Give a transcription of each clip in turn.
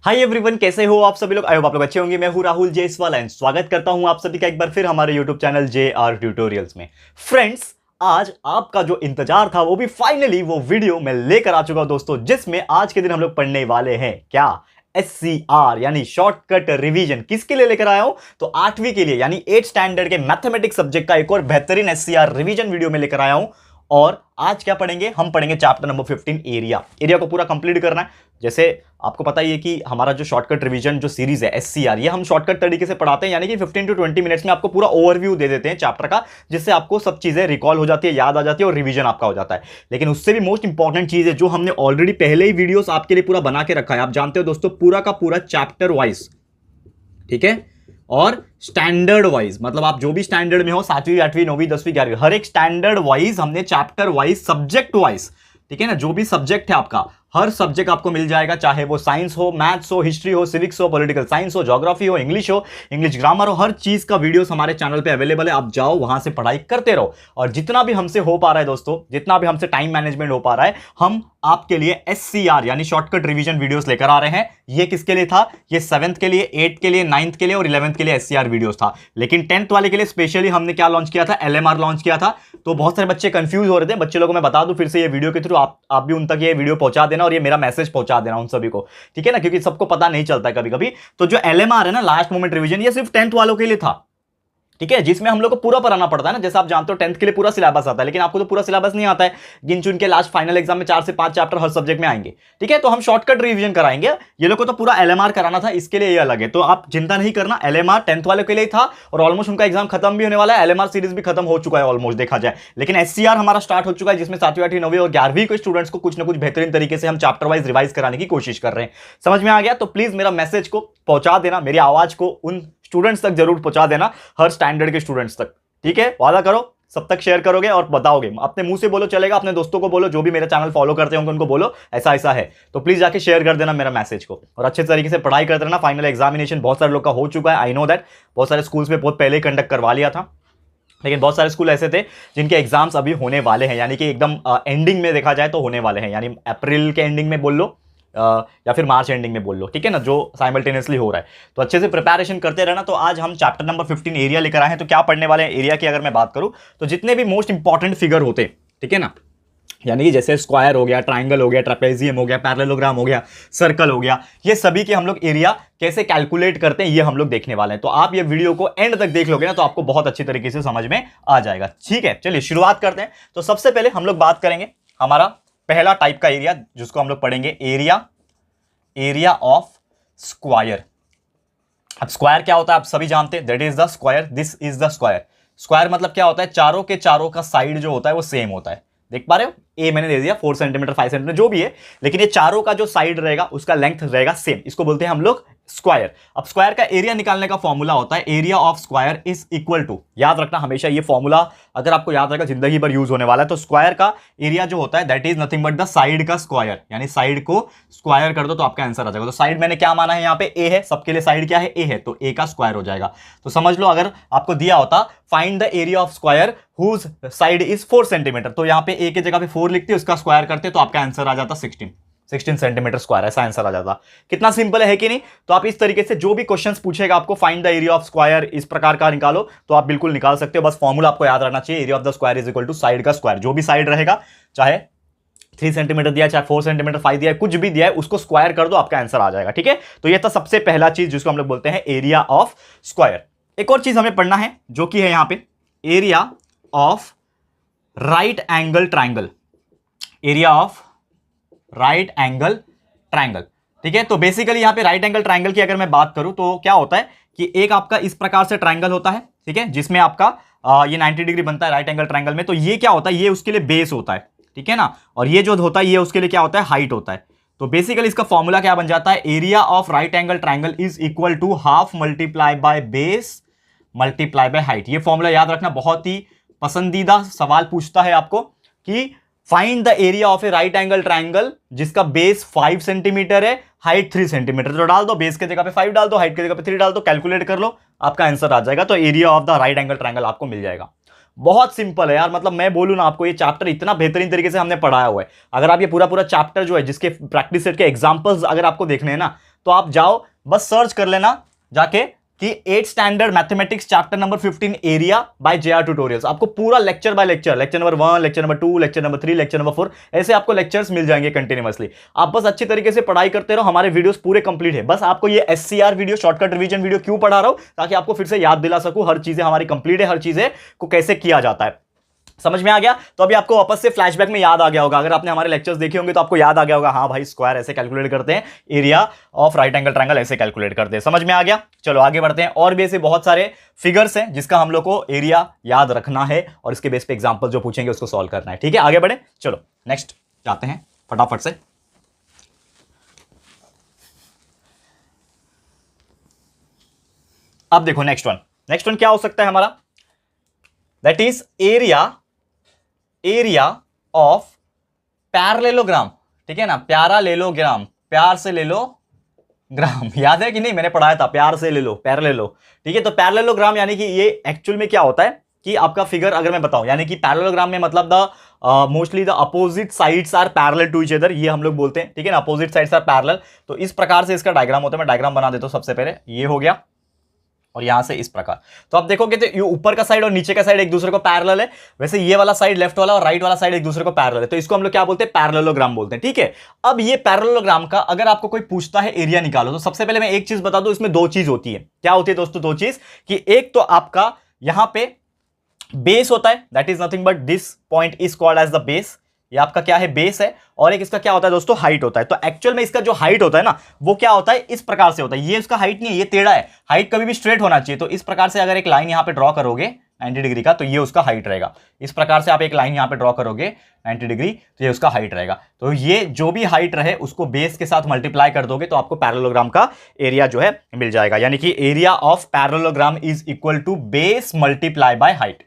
Hi everyone, कैसे हो आप सभी लोग। आई होप आप लोग अच्छे होंगे। मैं हूं राहुल जयसवाल एंड स्वागत करता हूं आप सभी का एक बार फिर हमारे यूट्यूब चैनल JR ट्यूटोरियल्स में। फ्रेंड्स, आज आपका जो इंतजार था वो भी फाइनली वो वीडियो मैं लेकर आ चुका हूं दोस्तों, जिसमें आज के दिन हम लोग पढ़ने वाले हैं क्या, SCR यानी शॉर्टकट रिवीजन। किसके लिए लेकर आया हूं? तो 8वीं के लिए यानी 8 स्टैंडर्ड के मैथमेटिक्स सब्जेक्ट का एक और बेहतरीन SCR रिवीजन वीडियो में लेकर आया हूं। और आज क्या पढ़ेंगे? हम पढ़ेंगे चैप्टर नंबर 15 एरिया को पूरा कंप्लीट करना है। जैसे आपको पता ही है कि हमारा जो शॉर्टकट रिवीजन जो सीरीज है SCR, ये हम शॉर्टकट तरीके से पढ़ाते हैं, यानी कि 15 to 20 मिनट्स में आपको पूरा ओवरव्यू दे देते हैं चैप्टर का, जिससे आपको सब चीजें रिकॉल हो जाती है, याद आ जाती है और रिवीजन आपका हो जाता है। लेकिन उससे भी मोस्ट इंपॉर्टेंट चीज है जो हमने ऑलरेडी पहले ही वीडियोस आपके लिए पूरा बना के रखा है। आप जानते हो दोस्तों, पूरा का पूरा चैप्टर वाइज, ठीक है, और स्टैंडर्ड वाइज, मतलब आप जो भी स्टैंडर्ड में हो, 7वीं 8वीं 9वीं 10वीं 11वीं, हर एक स्टैंडर्ड वाइज हमने चैप्टर वाइज, सब्जेक्ट वाइज, ठीक है ना, जो भी सब्जेक्ट है आपका, हर सब्जेक्ट आपको मिल जाएगा, चाहे वो साइंस हो, मैथ्स हो, हिस्ट्री हो, सिविक्स हो, पॉलिटिकल साइंस हो, ज्योग्राफी हो, इंग्लिश ग्रामर हो, हर चीज का वीडियोस हमारे चैनल पे अवेलेबल है। आप जाओ वहां से पढ़ाई करते रहो। और जितना भी हमसे हो पा रहा है दोस्तों, जितना भी हमसे टाइम मैनेजमेंट हो पा रहा है, हम आपके लिए SCR यानी शॉर्टकट रिवीजन वीडियोस लेकर आ रहे हैं। ये किसके लिए था? ये 7th के लिए, 8th के लिए, 9th के लिए और 11th के लिए SCR वीडियोस था। लेकिन 10th वाले के लिए स्पेशली हमने क्या लॉन्च किया था? LMR लॉन्च किया था। तो बहुत सारे बच्चे कंफ्यूज हो रहे थे। बच्चे लोगों को मैं बता दूं फिर से, ये वीडियो के थ्रू आप भी उन तक ये वीडियो पहुंचा देना और ये मेरा मैसेज पहुंचा देना उन सभी को, ठीक है ना, क्योंकि सबको पता नहीं चलता है कभी कभी। तो जो LMR है ना, लास्ट मोमेंट रिवीजन, ये सिर्फ 10th वालों के लिए था, ठीक है, जिसमें हम लोग को पूरा पढ़ाना पड़ता है ना। जैसे आप जानते हो 10th के लिए पूरा सिलेबस आता है, लेकिन आपको तो पूरा सिलेबस नहीं आता है। गिन चुन के लास्ट फाइनल एग्जाम में 4 से 5 चैप्टर हर सब्जेक्ट में आएंगे, ठीक है। तो हम शॉर्टकट रिवीजन कराएंगे। ये लोग को तो पूरा LMR कराना था, इसके लिए ये अलग है। तो आप चिंता नहीं करना, LMR 10th वालों के लिए था और ऑलमोस्ट उनका एग्जाम खत्म भी होने वाला है। LMR सीरीज भी खत्म हो चुका है ऑलमोस्ट, देखा जाए। लेकिन SCR हमारा स्टार्ट हो चुका है, जिसमें 7वीं 8वीं 9वीं और 11वीं के स्टूडेंट्स को कुछ ना कुछ बेहतरीन तरीके से हम चैप्टर वाइज रिवाइज कराने की कोशिश कर रहे हैं। समझ में आ गया? तो प्लीज मेरा मैसेज को पहुंचा देना, मेरी आवाज को उन स्टूडेंट्स तक जरूर पहुंचा देना, हर स्टैंडर्ड के स्टूडेंट्स तक, ठीक है। वादा करो सब तक शेयर करोगे और बताओगे, अपने मुंह से बोलो चलेगा, अपने दोस्तों को बोलो, जो भी मेरा चैनल फॉलो करते होंगे उनको बोलो ऐसा ऐसा है। तो प्लीज जाके शेयर कर देना मेरा मैसेज को और अच्छे तरीके से पढ़ाई करते रहना। फाइनल एग्जामिनेशन बहुत सारे लोग का हो चुका है, आई नो दैट। बहुत सारे स्कूल्स में बहुत पहले ही कंडक्ट करवा लिया था, लेकिन बहुत सारे स्कूल ऐसे थे जिनके एग्जाम्स अभी होने वाले हैं, यानी कि एकदम एंडिंग में देखा जाए तो होने वाले हैं, यानी अप्रैल के एंडिंग में बोल लो या फिर मार्च एंडिंग में बोल लो, ठीक है ना, जो साइमल्टेनियसली हो रहा है। तो अच्छे से प्रिपरेशन करते रहना। तो आज हम चैप्टर नंबर 15 एरिया लेकर आए हैं। तो क्या पढ़ने वाले हैं एरिया की अगर मैं बात करूं तो जितने भी मोस्ट इंपॉर्टेंट फिगर होते, ठीक है ना, यानी कि जैसे स्क्वायर हो गया, ट्राइंगल हो गया, ट्रेपेजियम हो गया, पैरेललोग्राम हो गया, सर्कल हो गया, ये सभी के हम लोग एरिया कैसे कैलकुलेट करते हैं ये हम लोग देखने वाले हैं। तो आप ये वीडियो को एंड तक देख लोगे ना तो आपको बहुत अच्छी तरीके से समझ में आ जाएगा, ठीक है। चलिए शुरुआत करते हैं। तो सबसे पहले हम लोग बात करेंगे हमारा पहला टाइप का एरिया, जिसको हम लोग पढ़ेंगे एरिया ऑफ स्क्वायर। अब स्क्वायर क्या होता है आप सभी जानते हैं, that is the square, this is the square. Square मतलब क्या होता है? चारों के चारों का साइड जो होता है वो सेम होता है। देख पा रहे हो? ए मैंने दे दिया 4 सेंटीमीटर 5 सेंटीमीटर जो भी है, लेकिन ये चारों का जो साइड रहेगा उसका लेंथ रहेगा सेम, इसको बोलते हैं हम लोग स्क्वायर। अब स्क्वायर का एरिया निकालने का फॉर्मूला होता है area of square is equal to, याद रखना हमेशा ये फॉर्मूला, अगर आपको याद रहेगा जिंदगी भर यूज होने वाला है। तो स्क्वायर का एरिया जो होता है that is nothing but the side का स्क्वायर, यानी साइड को स्क्वायर कर दो तो आपका आंसर आ जाएगा। तो साइड मैंने क्या माना है यहाँ पे? ए है, सबके लिए साइड क्या है? ए है, तो ए का स्क्वायर हो जाएगा। तो समझ लो अगर आपको दिया होता find the area of square whose side is 4 centimetre, तो यहाँ पे ए की जगह पे 4 लिखते उसका स्क्वायर करते तो आपका आंसर आ जाता 16 सेंटीमीटर स्क्वायर, ऐसा आंसर आ जाता। कितना सिंपल है कि नहीं? तो आप इस तरीके से जो भी क्वेश्चंस पूछेगा आपको find the area of square इस प्रकार का निकालो तो आप बिल्कुल निकाल सकते हो। बस फॉर्मूला आपको याद रखना चाहिए, area of the square is equal to side का स्क्वायर। जो भी साइड रहेगा, चाहे 3 सेंटीमीटर दिया, चाहे 4 सेंटीमीटर 5 दिया, कुछ भी दिया है, उसको स्क्वायर कर दो आपका आंसर आ जाएगा, ठीक है। तो ये था सबसे पहला चीज जिसको हम लोग बोलते हैं एरिया ऑफ स्क्वायर। एक और चीज हमें पढ़ना है जो कि है यहां पे area of right angle triangle, area of right angle triangle, ठीक है। तो बेसिकली यहां पे राइट एंगल ट्राइंगल की अगर मैं बात करूं तो क्या होता है कि एक आपका इस प्रकार से ट्राइंगल होता है, ठीक है, जिसमें आपका ये 90 डिग्री बनता है राइट एंगल ट्राइंगल में। तो ये क्या होता है? ये उसके लिए बेस होता है, ठीक है ना, और ये जो होता है ये उसके लिए क्या होता है? हाइट होता है। तो बेसिकली इसका फॉर्मूला क्या बन जाता है? Area of right angle triangle is equal to half multiply by base multiply by height. ये फॉर्मूला याद रखना, बहुत ही पसंदीदा सवाल पूछता है आपको कि find the area of A right angle triangle जिसका बेस 5 सेंटीमीटर है, हाइट 3 सेंटीमीटर। तो डाल दो, बेस के जगह पे 5 डाल दो, हाइट की जगह पे 3 डाल दो, कैलकुलेट कर लो, आपका आंसर आ जाएगा। तो area of the right angle triangle आपको मिल जाएगा। बहुत सिंपल है यार, मतलब मैं बोलूं ना आपको, ये चैप्टर इतना बेहतरीन तरीके से हमने पढ़ाया हुआ है। अगर आप ये पूरा पूरा चैप्टर जो है जिसके प्रैक्टिस सेट के एग्जांपल्स अगर आपको देखने हैं ना, तो आप जाओ बस सर्च कर लेना जाके कि 8 standard mathematics chapter number 15 area by JR tutorials. आपको पूरा lecture by lecture, lecture number 1, lecture number 2, lecture number 3, lecture number 4, ऐसे आपको लेक्चर्स मिल जाएंगे कंटिन्यूअसली। आप बस अच्छी तरीके से पढ़ाई करते रहो, हमारे वीडियोस पूरे कंप्लीट है। बस आपको ये SCR video, shortcut revision video क्यों पढ़ा रहा हूं, ताकि आपको फिर से याद दिला सकूं हर चीजें हमारी कंप्लीट है, हर चीजें को कैसे किया जाता है। समझ में आ गया? तो अभी आपको वापस से फ्लैशबैक में याद आ गया होगा। अगर आपने हमारे लेक्चर्स देखे होंगे तो आपको याद आ गया होगा, हाँ भाई स्क्वायर ऐसे कैलकुलेट करते हैं, area of right angle triangle ऐसे कैलकुलेट करते हैं। समझ में आ गया? चलो आगे बढ़ते हैं। और भी ऐसे बहुत सारे फिगर्स हैं जिसका हम लोग को एरिया याद रखना है और इसके बेस पे एग्जांपल जो पूछेंगे उसको सॉल्व करना है। ठीक है, आगे बढ़े। चलो नेक्स्ट जाते हैं फटाफट से। अब देखो नेक्स्ट वन क्या हो सकता है हमारा, that is area of parallelogram. ठीक है ना, प्यारा ले लो ग्राम, प्यार से ले लो ग्राम। याद है कि नहीं, मैंने पढ़ाया था, प्यार से ले लो पैरेललो। ठीक है, तो पैरेललोग्राम यानी कि ये एक्चुअल में क्या होता है कि आपका फिगर अगर मैं बताऊं, यानी कि पैरेललोग्राम में मतलब mostly the opposite sides are parallel to each other, ये हम लोग बोलते हैं। ठीक है ना, अपोजिट साइड्स आर पैरेलल। तो इस प्रकार से इसका डायग्राम होता है। मैं डायग्राम बना देता हूं सबसे पहले। ये हो गया और यहां से इस प्रकार। तो आप देखोगे तो ये ऊपर का साइड और नीचे का साइड एक दूसरे को पैरेलल है। वैसे ये वाला साइड लेफ्ट वाला और राइट वाला साइड एक दूसरे को पैरेलल है, तो इसको हम लोग क्या बोलते हैं, पैरेललोग्राम बोलते हैं। ठीक है, अब ये पैरेललोग्राम का अगर आपको कोई पूछता है एरिया निकालो, तो सबसे पहले मैं एक चीज बता दूं, इसमें दो चीज होती है। क्या होती है दोस्तों? दो चीज, कि एक तो आपका यहां पे बेस होता है, that is nothing but this point is called as the base. ये आपका क्या है, बेस है। और एक इसका क्या होता है दोस्तों, हाइट होता है। तो एक्चुअल में इसका जो हाइट होता है ना, वो क्या होता है, इस प्रकार से होता है। ये इसका हाइट नहीं है, ये टेढ़ा है। हाइट कभी भी स्ट्रेट होना चाहिए। तो इस प्रकार से अगर एक लाइन यहां पे ड्रॉ करोगे 90 डिग्री का, तो ये उसका हाइट रहेगा। इस प्रकार से आप एक लाइन यहां पे ड्रॉ करोगे 90 डिग्री, तो ये उसका हाइट रहेगा। तो ये जो भी हाइट रहे उसको बेस के साथ मल्टीप्लाई कर दोगे तो आपको पैरेललोग्राम का एरिया जो है मिल जाएगा। यानी कि area of parallelogram is equal to base multiply by height.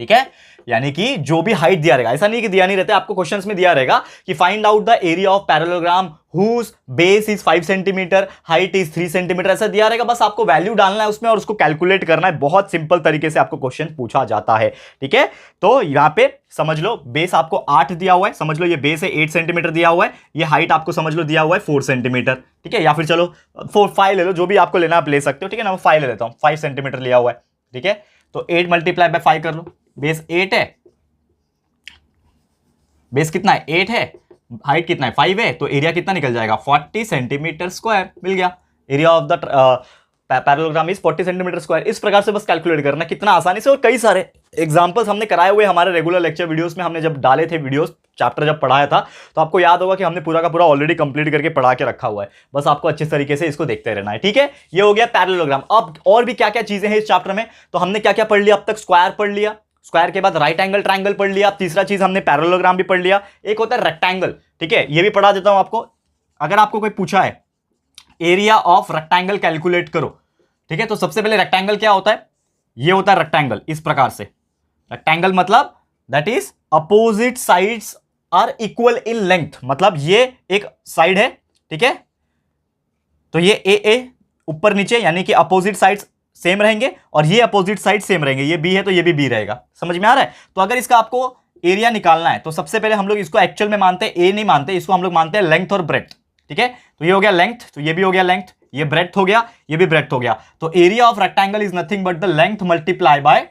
ठीक है, यानी कि जो भी हाइट दिया रहेगा, ऐसा नहीं कि दिया नहीं रहता, आपको क्वेश्चंस में दिया रहेगा कि find out the area of parallelogram whose base is 5 centimetre, height is 3 centimetre, ऐसा दिया रहेगा। बस आपको वैल्यू डालना है उसमें और उसको कैलकुलेट करना है। बहुत सिंपल तरीके से आपको क्वेश्चन पूछा जाता है। ठीक है, तो यहां पे समझ लो बेस आपको 8 दिया हुआ है, समझ लो ये बेस है 8 सेंटीमीटर दिया हुआ है। ये हाइट आपको समझ लो दिया हुआ है 4 सेंटीमीटर। ठीक है, या फिर चलो 5 ले लो, जो भी आपको लेना आप ले सकते हो। ठीक है ना, मैं 5 ले लेता हूं, 5 सेंटीमीटर लिया हुआ है। ठीक है, तो 8 मल्टीप्लाई बाय 5 कर लो। बेस 8 है, बेस कितना है 8 है, हाइट कितना है 5 है, तो एरिया कितना निकल जाएगा 40 सेंटीमीटर स्क्वायर मिल गया। Area of the parallelogram is 40 centimetre square. इस प्रकार से बस कैलकुलेट करना, कितना आसानी से। और कई सारे एग्जांपल्स हमने कराए हुए हमारे रेगुलर लेक्चर वीडियोस में। हमने जब डाले थे वीडियोस, चैप्टर जब पढ़ाया था, तो आपको याद होगा कि हमने पूरा का पूरा ऑलरेडी कंप्लीट करके पढ़ा के रखा हुआ है। बस आपको अच्छे तरीके से इसको देखते रहना है। ठीक है, ये हो गया पैरेललोग्राम। अब और भी क्या क्या चीजें हैं इस चैप्टर में, तो हमने क्या क्या पढ़ लिया अब तक, स्क्वायर पढ़ लिया, स्क्वायर के बाद राइट एंगल ट्रायंगल पढ़ लिया। तीसरा चीज हमने पैरेललोग्राम भी पढ़ लिया। एक होता है रेक्टेंगल। ठीक है, ये भी पढ़ा देता हूं आपको। अगर आपको कोई पूछा है एरिया ऑफ रेक्टेंगल कैलकुलेट करो, ठीक है, तो सबसे पहले रेक्टेंगल क्या होता है, ये होता है रेक्टेंगल इस प्रकार से। रेक्टेंगल मतलब that is opposite sides are equal in length. मतलब ये एक साइड है, ठीक है, तो ये ए ऊपर नीचे, यानी कि अपोजिट साइड्स सेम रहेंगे, और ये अपोजिट साइड सेम रहेंगे। ये बी है तो ये भी बी रहेगा। समझ में आ रहा है? तो अगर इसका आपको एरिया निकालना है तो सबसे पहले हम लोग इसको एक्चुअल में मानते हैं, ए नहीं मानते, इसको हम लोग मानते हैं लेंथ और ब्रेड्थ। ठीक है, तो ये हो गया लेंथ, तो ये भी हो गया लेंथ, ये ब्रेड्थ हो गया, ये भी ब्रेड्थ हो गया। तो area of rectangle is nothing but the length multiply by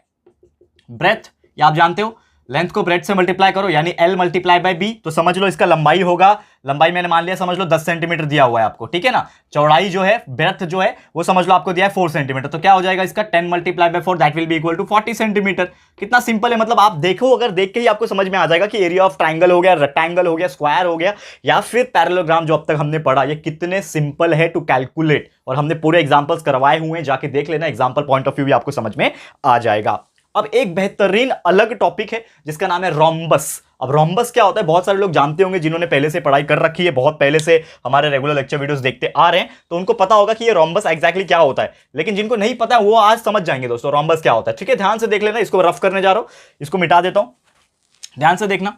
breadth. ये आप जानते हो, लेंथ को ब्रेड्थ से मल्टीप्लाई करो यानी L मल्टीप्लाई बाय B। तो समझ लो इसका लंबाई होगा, लंबाई मैंने मान लिया समझ लो 10 सेंटीमीटर दिया हुआ है आपको। ठीक है ना, चौड़ाई जो है, ब्रेड्थ जो है वो समझ लो आपको दिया है 4 सेंटीमीटर। तो क्या हो जाएगा इसका 10 multiply by 4, that will be equal to 40 centimetre. कितना सिंपल है। मतलब आप देखो, अगर देख के ही आपको समझ में आ जाएगा कि एरिया ऑफ ट्राइंगल हो गया, रेक्टेंगल हो गया, स्क्वायर हो गया, या फिर पैरेललोग्राम जो अब तक हमने पढ़ा, ये कितने सिंपल है टू कैलकुलेट। और हमने पूरे एग्जांपल्स करवाए हुए हैं, जाके देख लेना, एग्जांपल पॉइंट ऑफ व्यू भी आपको समझ में आ जाएगा। अब एक बेहतरीन अलग टॉपिक है जिसका नाम है रोम्बस। अब रोम्बस क्या होता है, बहुत सारे लोग जानते होंगे जिन्होंने पहले से पढ़ाई कर रखी है, बहुत पहले से हमारे रेगुलर लेक्चर वीडियोस देखते आ रहे हैं, तो उनको पता होगा कि ये रोम्बस एग्जैक्टली क्या होता है। लेकिन जिनको नहीं पता है वो आज समझ जाएंगे दोस्तों रोम्बस क्या होता है। ठीक है, ध्यान से देख लेना। इसको रफ करने जा रहा हूं, इसको मिटा देता हूं, ध्यान से देखना।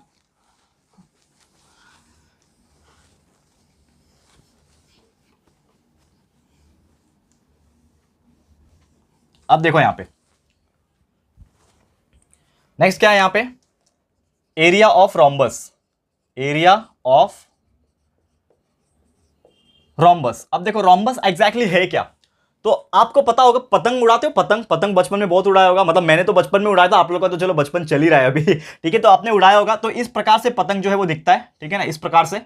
अब देखो यहां पे नेक्स्ट क्या है, यहां पे area of rhombus. Area of rhombus. अब देखो रोम्बस एग्जैक्टली है क्या, तो आपको पता होगा, पतंग उड़ाते हो, पतंग पतंग बचपन में बहुत उड़ाया होगा, मतलब मैंने तो बचपन में उड़ाया था, आप लोगों का तो चलो बचपन चल ही रहा है अभी ठीक है, तो आपने उड़ाया होगा। तो इस प्रकार से पतंग जो है वो दिखता है, ठीक है ना, इस प्रकार से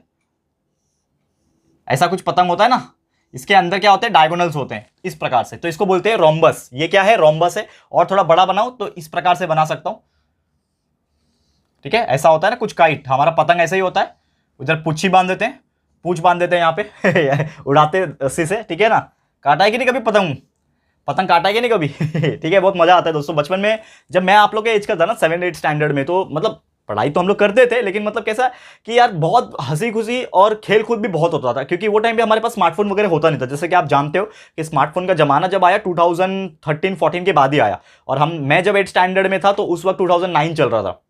ऐसा कुछ पतंग होता है ना, इसके अंदर क्या होते हैं, डायगोनल्स होते हैं इस प्रकार से, तो इसको बोलते हैं रोम्बस। ये क्या है, रोम्बस है। और थोड़ा बड़ा बनाओ तो इस प्रकार से बना सकता हूं, ठीक है, ऐसा होता है ना कुछ काइट, हमारा पतंग ऐसा ही होता है, उधर पूछी बांध देते हैं, पूछ बांध देते हैं यहाँ पे उड़ाते रस्सी से, ठीक है ना। काटा है कि नहीं कभी पतंग, पतंग काटा है कि नहीं कभी ठीक है, बहुत मजा आता है दोस्तों। बचपन में जब मैं आप लोग के एज का था ना, 7-8 स्टैंडर्ड में, तो मतलब पढ़ाई तो हम लोग करते थे, लेकिन मतलब कैसा कि यार बहुत हंसी खुशी और खेल कूद भी बहुत होता था, क्योंकि वो टाइम पे हमारे पास स्मार्टफोन वगैरह होता नहीं था। जैसे कि आप जानते हो कि स्मार्टफोन का जमाना जब आया 2013-14 के बाद ही आया, और मैं जब 8 स्टैंडर्ड में था तो उस वक्त 2009 चल रहा था,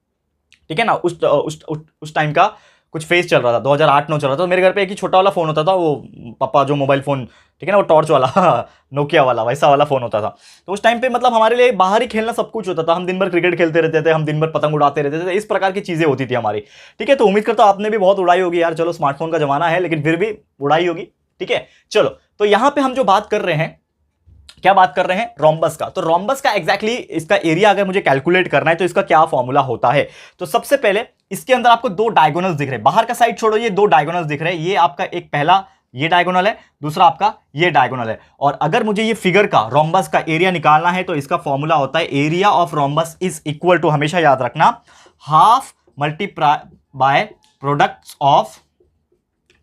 ठीक है ना, उस टाइम का कुछ फेज चल रहा था, 2008-9 चल रहा था। तो मेरे घर पे एक ही छोटा वाला फोन होता था, वो पापा जो मोबाइल फोन, ठीक है ना, वो टॉर्च वाला नोकिया वाला, वैसा वाला फोन होता था। तो उस टाइम पे मतलब हमारे लिए बाहर ही खेलना सब कुछ होता था, हम दिन भर क्रिकेट खेलते रहते थे, हम दिन भर पतंग उड़ाते रहते थे, इस प्रकार की चीजें होती थी हमारी, ठीक है। तो उम्मीद करता हूं आपने भी बहुत उड़ाई होगी यार, चलो स्मार्टफोन का जमाना है लेकिन फिर भी उड़ाई होगी, ठीक है। चलो, तो यहां पे हम जो बात कर रहे हैं, क्या बात कर रहे हैं, रोम्बस का। तो रोम्बस का एग्जैक्टली इसका एरिया अगर मुझे कैलकुलेट करना है तो इसका क्या फॉर्मूला होता है। तो सबसे पहले इसके अंदर आपको दो डायगोनल्स दिख रहे हैं, बाहर का साइड छोड़ो, ये दो डायगोनल्स दिख रहे हैं, ये आपका एक पहला ये डायगोनल है, दूसरा आपका ये डायगोनल है। और अगर मुझे ये फिगर का रोम्बस का एरिया निकालना है तो इसका फॉर्मूला होता है area of rhombus is equal to, हमेशा याद रखना, half multiply by products of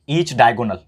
each diagonal,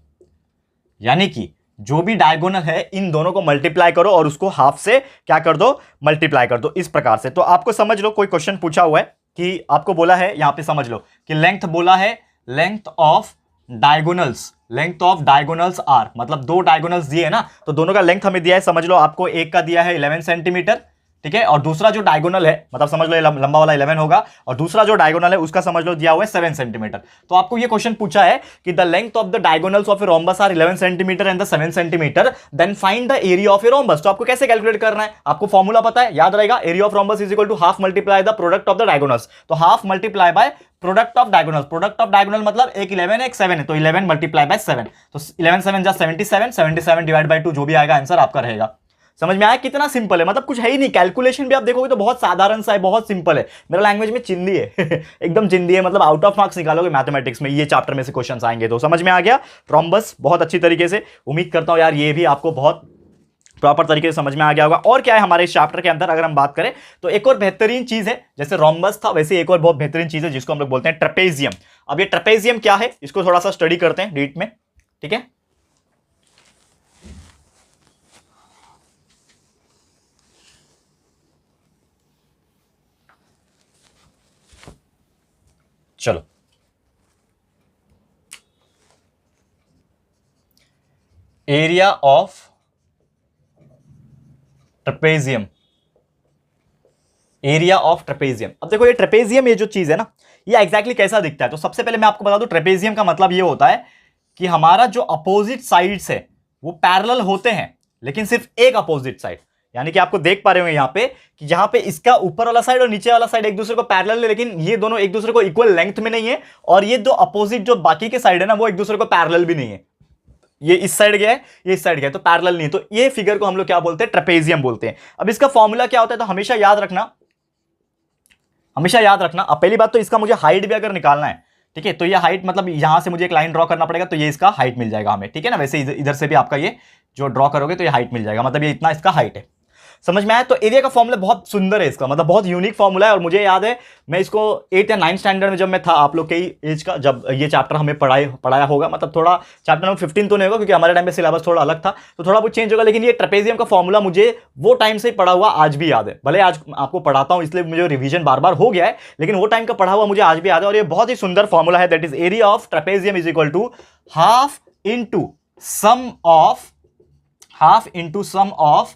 यानी कि जो भी डायगोनल है इन दोनों को मल्टीप्लाई करो और उसको हाफ से क्या कर दो, मल्टीप्लाई कर दो, इस प्रकार से। तो आपको समझ लो, कोई क्वेश्चन पूछा हुआ है कि आपको बोला है, यहां पे समझ लो कि लेंथ बोला है, length of diagonals, length of diagonals are, मतलब दो डायगोनल्स दिए है ना, तो दोनों का लेंथ हमें दिया है, समझ लो आपको एक का दिया है 11 सेंटीमीटर, ठीक है, और दूसरा जो डायगोनल है, मतलब समझ लो लंबा वाला 11 होगा, और दूसरा जो डायगोनल है उसका समझ लो दिया हुआ है 7 सेंटीमीटर। तो आपको ये क्वेश्चन पूछा है कि the length of the diagonals of a rhombus are 11 centimetre and the 7 centimetre, then find the area of a rhombus. तो आपको कैसे कैलकुलेट करना है, आपको फॉर्मूला पता है, याद रहेगा, area of rhombus is equal to half multiply the product of the diagonals. तो half multiply by product of diagonals, product of diagonal मतलब एक 11 है एक 7 है, तो 11 मल्टीप्लाई बाय 7, तो 11 7 जा 77, 77 डिवाइड बाय 2, जो भी आएगा आंसर आपका रहेगा। समझ में आया, कितना सिंपल है, मतलब कुछ है ही नहीं, कैलकुलेशन भी आप देखोगे तो बहुत साधारण सा है, बहुत सिंपल है, मेरा लैंग्वेज में चिंदी है एकदम चिंदी है, मतलब आउट ऑफ मार्क्स निकालोगे मैथमेटिक्स में, ये चैप्टर में से क्वेश्चंस आएंगे। तो समझ में आ गया रोम्बस बहुत अच्छी तरीके से, उम्मीद करता हूं यार ये भी आपको बहुत प्रॉपर तरीके से समझ में आ गया होगा। और क्या है हमारे इस चैप्टर के अंदर, अगर हम बात करें तो एक और बेहतरीन चीज है, जैसे रोम्बस था वैसे एक और बहुत बेहतरीन चीज है जिसको हम लोग बोलते हैं ट्रेपेजियम। अब ये ट्रेपेजियम क्या है, इसको थोड़ा सा स्टडी करते हैं डीट में, ठीक है। चलो, area of trapezium, area of trapezium. अब देखो ये ट्रेपेजियम, ये जो चीज है ना, ये एग्जैक्टली कैसा दिखता है। तो सबसे पहले मैं आपको बता दूं, ट्रेपेजियम का मतलब ये होता है कि हमारा जो अपोजिट साइड्स है वो पैरेलल होते हैं, लेकिन सिर्फ एक अपोजिट साइड, यानी कि आपको देख पा रहे होंगे यहां पे कि जहां पे इसका ऊपर वाला साइड और नीचे वाला साइड एक दूसरे को पैरेलल है, लेकिन ये दोनों एक दूसरे को इक्वल लेंथ में नहीं है, और ये दो अपोजिट जो बाकी के साइड है ना वो एक दूसरे को पैरेलल भी नहीं है, ये इस साइड गया है ये इस साइड गया है, तो पैरेलल नहीं है। तो ये फिगर को हम लोग क्या बोलते हैं, ट्रेपेजियम बोलते हैं। अब इसका फॉर्मूला क्या होता है, तो हमेशा याद रखना, हमेशा याद रखना। अब पहली बात तो इसका मुझे हाइट भी अगर निकालना है, ठीक है, तो ये हाइट मतलब यहां से मुझे एक लाइन ड्रॉ करना पड़ेगा, तो ये इसका हाइट मिल जाएगा हमें, ठीक है ना। वैसे इधर से भी आपका ये जो ड्रॉ करोगे तो ये हाइट मिल जाएगा, मतलब ये इतना इसका हाइट है, समझ में आया। तो एरिया का फॉर्मूला बहुत सुंदर है इसका, मतलब बहुत यूनिक फॉर्मूला है, और मुझे याद है मैं इसको 8 या 9 स्टैंडर्ड में जब मैं था, आप लोग के एज का, जब ये चैप्टर हमें पढ़ाया होगा, मतलब थोड़ा चैप्टर नंबर 15 तो नहीं होगा क्योंकि हमारे टाइम में सिलेबस थोड़ा अलग था, तो थोड़ा बहुत चेंज होगा, लेकिन ये ट्रेपेजियम का फॉर्मूला मुझे वो टाइम से पढ़ा हुआ आज भी याद है। भले आज आपको पढ़ाता हूं इसलिए मुझे रिविजन बार बार हो गया है, लेकिन वो टाइम का पढ़ा हुआ मुझे आज भी याद है, और ये बहुत ही सुंदर फॉर्मूला है, that is area of trapezium is equal to half into sum of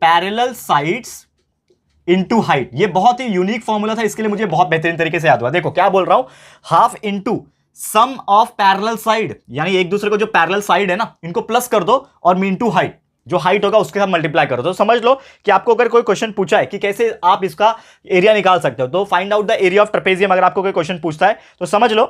parallel sides into height. ये बहुत ही यूनिक फॉर्मूला था, इसके लिए मुझे बहुत बेहतरीन तरीके से याद हुआ। देखो क्या बोल रहा हूं, half into sum of parallel side, यानी एक दूसरे को जो पैरेलल साइड है ना इनको प्लस कर दो, और इनटू हाइट, जो हाइट होगा उसके साथ मल्टीप्लाई करो। तो समझ लो कि आपको अगर कोई क्वेश्चन पूछा है कि कैसे आप इसका एरिया निकाल सकते हो, तो find out the area of trapezium, अगर आपको कोई क्वेश्चन पूछता है तो समझ लो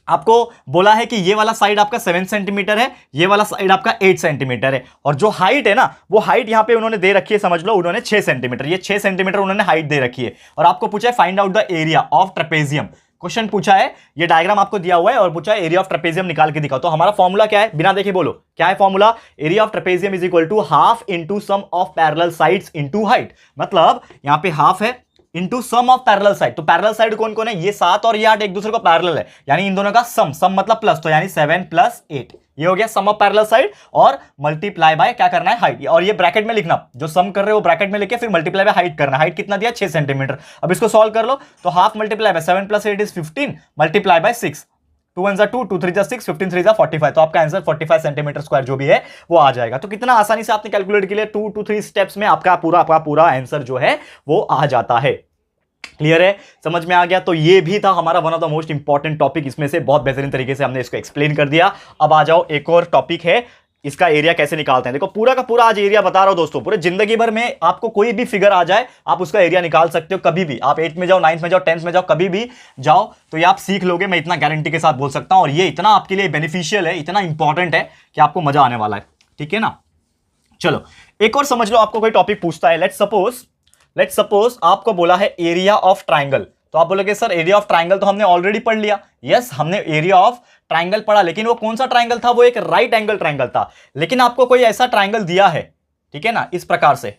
आपको बोला है कि ये वाला साइड आपका 7 सेंटीमीटर है, ये वाला साइड आपका 8 सेंटीमीटर है, और जो हाइट है ना वो हाइट यहां पे उन्होंने दे रखी है, समझ लो उन्होंने 6 सेंटीमीटर, ये 6 सेंटीमीटर उन्होंने हाइट दे रखी है। और आपको पूछा है find out the area of trapezium, question पूछा है, ये डायग्राम आपको दिया हुआ है और पूछा है एरिया ऑफ ट्रेपेजियम निकाल के दिखाओ। तो हमारा फॉर्मूला क्या है, बिना देखे बोलो क्या है formula, area of trapezium is equal to half into sum of parallel sides into height. मतलब यहां पे हाफ है into sum of parallel side, तो पैरेलल साइड कौन कौन है, ये 7 और ये 8 एक दूसरे को पैरेलल है, यानी इन दोनों का सम, सम मतलब प्लस, तो यानी 7 + 8, ये हो गया सम ऑफ पैरेलल साइड, और मल्टीप्लाई बाय क्या करना है, हाइट, और ये ब्रैकेट में लिखना, जो सम कर रहे हो ब्रैकेट में लिखे फिर मल्टीप्लाई बाय हाइट करना, हाइट कितना दिया 6 सेंटीमीटर। अब इसको सॉल्व कर लो, तो half multiply bye 7 + 8 is 15 multiply by 6, 2 × 2 2 3 6 15 3 45, तो आपका आंसर 45 सेंटीमीटर स्क्वायर जो भी है वो आ जाएगा। तो कितना आसानी से आपने कैलकुलेट किया, 2 to 3 स्टेप्स में आपका पूरा आंसर जो है वो आ जाता है। क्लियर है, समझ में आ गया। तो ये भी था हमारा one of the most important topic, इसमें से बहुत बेहतरीन तरीके से हमने इसको एक्सप्लेन कर दिया। अब आ जाओ एक और टॉपिक है, इसका एरिया कैसे निकालते हैं। देखो पूरा का पूरा आज एरिया बता रहा हूं दोस्तों, पूरे जिंदगी भर में आपको कोई भी फिगर आ जाए आप उसका एरिया निकाल सकते हो, कभी भी आप 8th में जाओ, 9th में जाओ, 10th में जाओ, कभी भी जाओ तो ये आप सीख लोगे, मैं इतना गारंटी के साथ बोल सकता हूं। और ये इतना आपके लिए बेनिफिशियल है, इतना इंपॉर्टेंट है कि आपको मजा आने वाला है, ठीक है ना। चलो एक और समझ लो, आपको कोई टॉपिक पूछता है, लेट्स सपोज आपको बोला है एरिया ऑफ ट्राइंगल, तो आप बोलोगे सर एरिया ऑफ ट्राइंगल तो हमने ऑलरेडी पढ़ लिया। यस, हमने एरिया ऑफ ट्राइंगल पढ़ा, लेकिन वो कौन सा ट्राइंगल था, वो एक राइट एंगल ट्राइंगल था। लेकिन आपको कोई ऐसा ट्राइंगल दिया है, ठीक है ना, इस प्रकार से,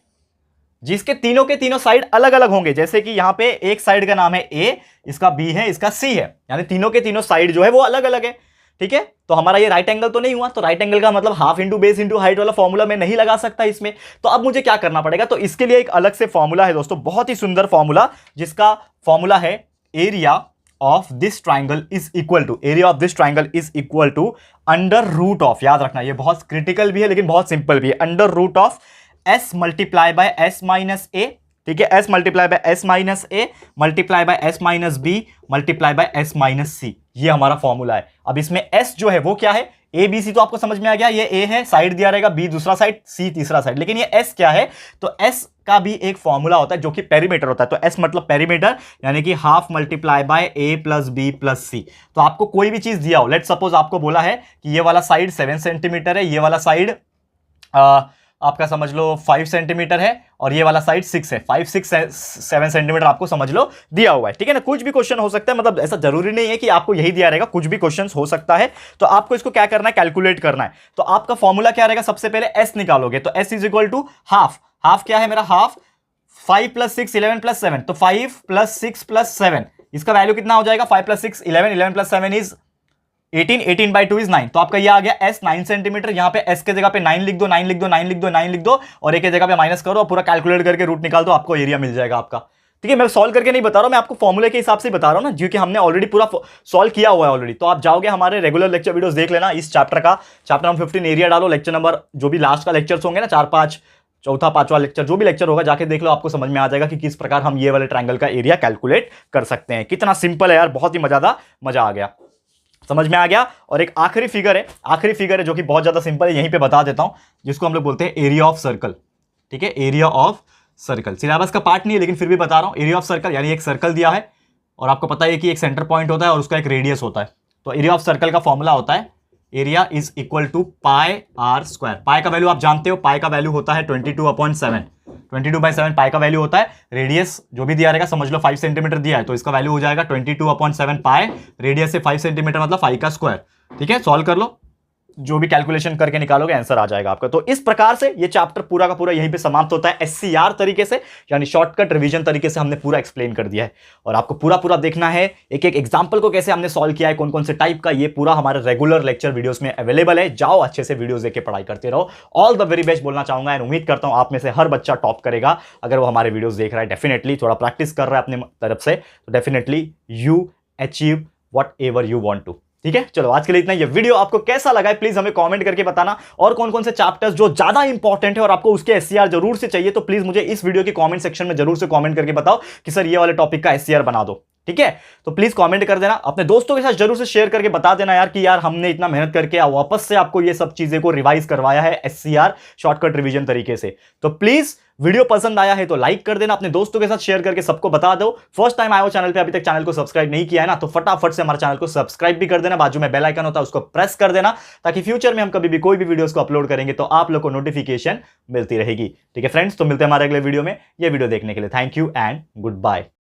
जिसके तीनों के तीनों साइड अलग अलग होंगे। जैसे कि यहां पे एक साइड का नाम है ए, इसका बी है, इसका सी है, यानी तीनों के तीनों साइड जो है वो अलग अलग है, ठीक है। तो हमारा ये राइट एंगल तो नहीं हुआ, तो राइट एंगल का मतलब half into base into height वाला फॉर्मूला मैं नहीं लगा सकता इसमें। तो अब मुझे क्या करना पड़ेगा, तो इसके लिए एक अलग से फॉर्मूला है दोस्तों, बहुत ही सुंदर फॉर्मूला, जिसका फॉर्मूला है area of this triangle is equal to, area of this triangle is equal to under root of, याद रखना ये बहुत क्रिटिकल भी है लेकिन बहुत सिंपल भी है, under root of s multiply by s minus A, ठीक है, s multiply by s minus A multiply by s minus B multiply by s minus C, ये हमारा फॉर्मूला है। अब इसमें s जो है वो क्या है, ए बी सी तो आपको समझ में आ गया, ये a है, साइड दिया रहेगा, b दूसरा साइड, c तीसरा साइड, लेकिन ये s क्या है, तो s का भी एक फॉर्मूला होता है जो कि पेरीमीटर होता है। तो s मतलब पेरीमीटर, यानी कि half multiply by a plus B plus C. तो आपको कोई भी चीज दिया हो, लेट सपोज आपको बोला है कि ये वाला साइड 7 सेंटीमीटर है, ये वाला साइड आपका समझ लो 5 सेंटीमीटर है, और ये वाला साइड 6 है, 5 6 7 सेंटीमीटर आपको समझ लो दिया हुआ है, ठीक है ना। कुछ भी क्वेश्चन हो सकता है, मतलब ऐसा जरूरी नहीं है कि आपको यही दिया रहेगा, कुछ भी क्वेश्चन हो सकता है। तो आपको इसको क्या करना है, कैलकुलेट करना है। तो आपका फॉर्मूला क्या रहेगा, सबसे पहले s निकालोगे, तो s is equal to half, half क्या है मेरा, हाफ 5 + 6 11 + 7, तो 5 + 6 + 7, इसका वैल्यू कितना हो जाएगा, 5 + 6 11, 11 + 7 इज 18, 18/2 इज 9। तो आपका ये आ गया s 9 सेंटीमीटर, यहां पे s के जगह पे 9 लिख दो, 9 लिख दो, 9 लिख दो, 9 लिख दो, और एक जगह पे माइनस करो और पूरा कैलकुलेट करके रूट निकाल दो, आपको एरिया मिल जाएगा आपका, ठीक है। मैं सॉल्व करके नहीं बता रहा हूं, मैं आपको फॉर्मूले के हिसाब से बता रहा हूं ना, क्योंकि हमने ऑलरेडी पूरा सॉल्व किया हुआ है ऑलरेडी। तो आप जाओगे हमारे रेगुलर लेक्चर वीडियोस देख लेना, इस चैप्टर का, चैप्टर नंबर 15 एरिया डालो, लेक्चर नंबर जो भी लास्ट का लेक्चर्स होंगे ना, 4 5 चौथा 5वां लेक्चर जो भी लेक्चर होगा जाके देख लो, आपको समझ में आ जाएगा कि किस प्रकार हम ये वाले ट्रायंगल का एरिया कैलकुलेट कर सकते हैं। कितना सिंपल है यार, बहुत ही मजा आ गया, समझ में आ गया। और एक आखिरी फिगर है जो कि बहुत ज्यादा सिंपल है, यहीं पे बता देता हूं, जिसको हम लोग बोलते हैं एरिया ऑफ सर्कल, ठीक है, एरिया ऑफ सर्कल। सिलेबस का पार्ट नहीं है लेकिन फिर भी बता रहा हूं, एरिया ऑफ सर्कल यानी एक सर्कल दिया है और आपको पता है कि एक सेंटर पॉइंट होता है और उसका एक रेडियस होता है। तो एरिया ऑफ सर्कल का फॉर्मूला होता है area is equal to pi R square. Pi का वैल्यू आप जानते हो, पाई का वैल्यू होता है 22/7, 22/7 पाई का वैल्यू होता है। रेडियस जो भी दिया रहेगा, समझ लो 5 सेंटीमीटर दिया है तो इसका वैल्यू हो जाएगा 22/7 पाई, रेडियस से 5 सेंटीमीटर मतलब 5 का स्क्वायर, ठीक है। सॉल्व कर लो, जो भी कैलकुलेशन करके निकालोगे आंसर आ जाएगा आपका। तो इस प्रकार से ये चैप्टर पूरा का पूरा यहीं पे समाप्त होता है, SCR तरीके से, यानी शॉर्टकट रिवीजन तरीके से हमने पूरा एक्सप्लेन कर दिया है। और आपको पूरा देखना है एक एक एग्जांपल को कैसे हमने सॉल्व किया है, कौन कौन से टाइप का, ये पूरा हमारे रेगुलर लेक्चर वीडियोस में अवेलेबल है। जाओ अच्छे से वीडियोस देख के पढ़ाई करते रहो। ऑल द वेरी बेस्ट बोलना चाहूंगा एंड उम्मीद करता हूं आप में से हर बच्चा टॉप करेगा अगर वो हमारे वीडियोस देख रहा है। डेफिनेटली थोड़ा प्रैक्टिस कर रहा है अपने तरफ से, तो definitely you achieve whatever you want to. ठीक है, चलो आज के लिए इतना। ये वीडियो आपको कैसा लगा है प्लीज हमें कमेंट करके बताना, और कौन कौन से चैप्टर्स जो ज्यादा इंपॉर्टेंट है और आपको उसके SCR जरूर से चाहिए तो प्लीज मुझे इस वीडियो की कमेंट सेक्शन में जरूर से कमेंट करके बताओ कि सर ये वाले टॉपिक का SCR बना दो। ठीक है? तो प्लीज कमेंट कर देना, अपने दोस्तों के साथ जरूर से शेयर करके बता देना यार कि यार हमने इतना मेहनत करके वापस से आपको ये सब चीजें को रिवाइज करवाया है SCR शॉर्टकट रिवीजन तरीके से। तो प्लीज वीडियो पसंद आया है तो लाइक कर देना, अपने दोस्तों के साथ शेयर करके सबको बता दो। फर्स्ट टाइम आए हो चैनल पे, अभी तक चैनल को सब्सक्राइब नहीं किया है ना, तो फटाफट से हमारे चैनल को सब्सक्राइब भी कर देना, बाजू में बेल आइकन होता है उसको प्रेस कर देना, ताकि फ्यूचर में हम कभी भी कोई भी वीडियोस को अपलोड करेंगे तो आप लोग को नोटिफिकेशन मिलती रहेगी। ठीक है फ्रेंड्स, तो मिलते हैं हमारे अगले वीडियो में। ये वीडियो देखने के लिए thank you and good bye.